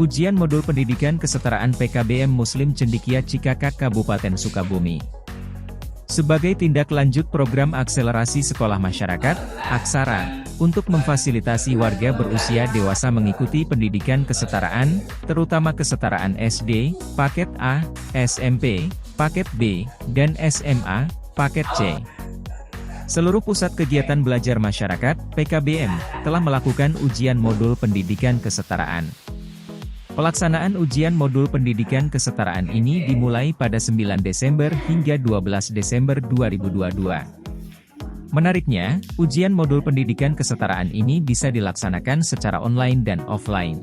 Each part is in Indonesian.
Ujian Modul Pendidikan Kesetaraan PKBM Muslim Cendekia Cikakak Kabupaten Sukabumi. Sebagai tindak lanjut program akselerasi sekolah masyarakat, Aksara, untuk memfasilitasi warga berusia dewasa mengikuti pendidikan kesetaraan, terutama kesetaraan SD, paket A, SMP, paket B, dan SMA, paket C. Seluruh pusat kegiatan belajar masyarakat, PKBM, telah melakukan ujian modul pendidikan kesetaraan. Pelaksanaan ujian modul pendidikan kesetaraan ini dimulai pada 9 Desember hingga 12 Desember 2022. Menariknya, ujian modul pendidikan kesetaraan ini bisa dilaksanakan secara online dan offline.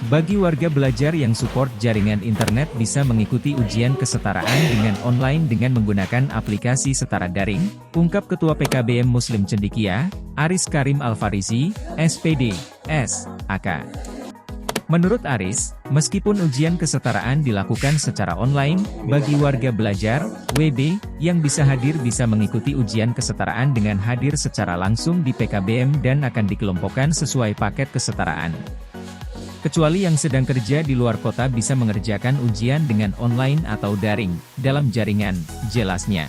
Bagi warga belajar yang support jaringan internet bisa mengikuti ujian kesetaraan dengan online dengan menggunakan aplikasi setara daring, ungkap Ketua PKBM Muslim Cendekia, Aris Karim Alfarizi, SPD, S.AK. Menurut Aris, meskipun ujian kesetaraan dilakukan secara online, bagi warga belajar, WB, yang bisa hadir bisa mengikuti ujian kesetaraan dengan hadir secara langsung di PKBM dan akan dikelompokkan sesuai paket kesetaraan. Kecuali yang sedang kerja di luar kota bisa mengerjakan ujian dengan online atau daring, dalam jaringan, jelasnya.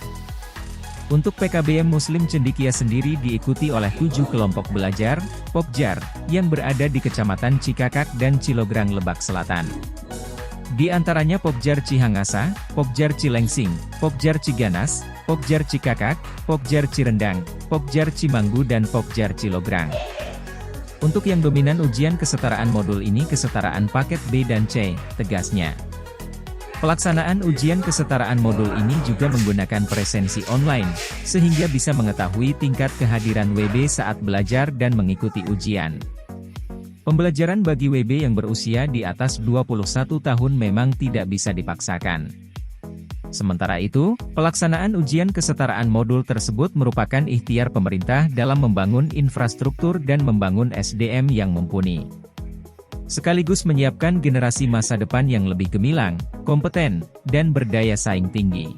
Untuk PKBM Muslim Cendekia sendiri diikuti oleh 7 kelompok belajar, Pokjar, yang berada di Kecamatan Cikakak dan Cilograng Lebak Selatan. Di antaranya Pokjar Cihangasa, Pokjar Cilengsing, Pokjar Ciganas, Pokjar Cikakak, Pokjar Cirendang, Pokjar Cimanggu dan Pokjar Cilograng. Untuk yang dominan ujian kesetaraan modul ini kesetaraan paket B dan C, tegasnya. Pelaksanaan ujian kesetaraan modul ini juga menggunakan presensi online, sehingga bisa mengetahui tingkat kehadiran WB saat belajar dan mengikuti ujian. Pembelajaran bagi WB yang berusia di atas 21 tahun memang tidak bisa dipaksakan. Sementara itu, pelaksanaan ujian kesetaraan modul tersebut merupakan ikhtiar pemerintah dalam membangun infrastruktur dan membangun SDM yang mumpuni, sekaligus menyiapkan generasi masa depan yang lebih gemilang, kompeten, dan berdaya saing tinggi.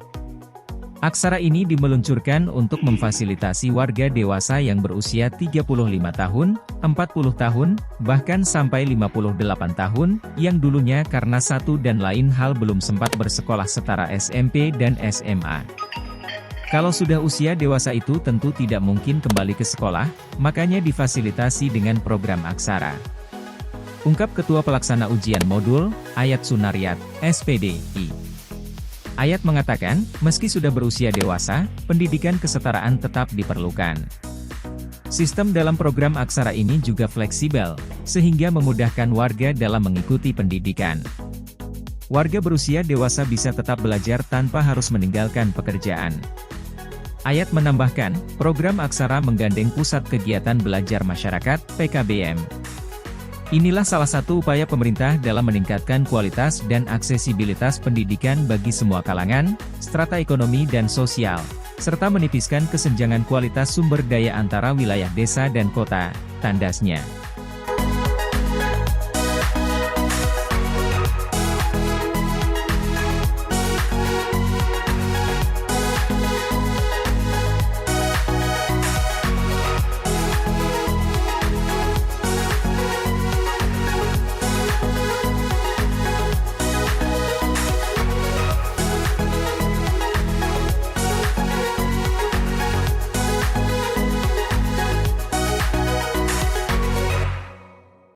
Aksara ini dimeluncurkan untuk memfasilitasi warga dewasa yang berusia 35 tahun, 40 tahun, bahkan sampai 58 tahun, yang dulunya karena satu dan lain hal belum sempat bersekolah setara SMP dan SMA. Kalau sudah usia dewasa itu tentu tidak mungkin kembali ke sekolah, makanya difasilitasi dengan program Aksara. Ungkap Ketua Pelaksana Ujian Modul, Ayat Sunaryat, SPDI. Ayat mengatakan, meski sudah berusia dewasa, pendidikan kesetaraan tetap diperlukan. Sistem dalam program Aksara ini juga fleksibel, sehingga memudahkan warga dalam mengikuti pendidikan. Warga berusia dewasa bisa tetap belajar tanpa harus meninggalkan pekerjaan. Ayat menambahkan, program Aksara menggandeng Pusat Kegiatan Belajar Masyarakat, PKBM. Inilah salah satu upaya pemerintah dalam meningkatkan kualitas dan aksesibilitas pendidikan bagi semua kalangan, strata ekonomi dan sosial, serta menipiskan kesenjangan kualitas sumber daya antara wilayah desa dan kota, tandasnya.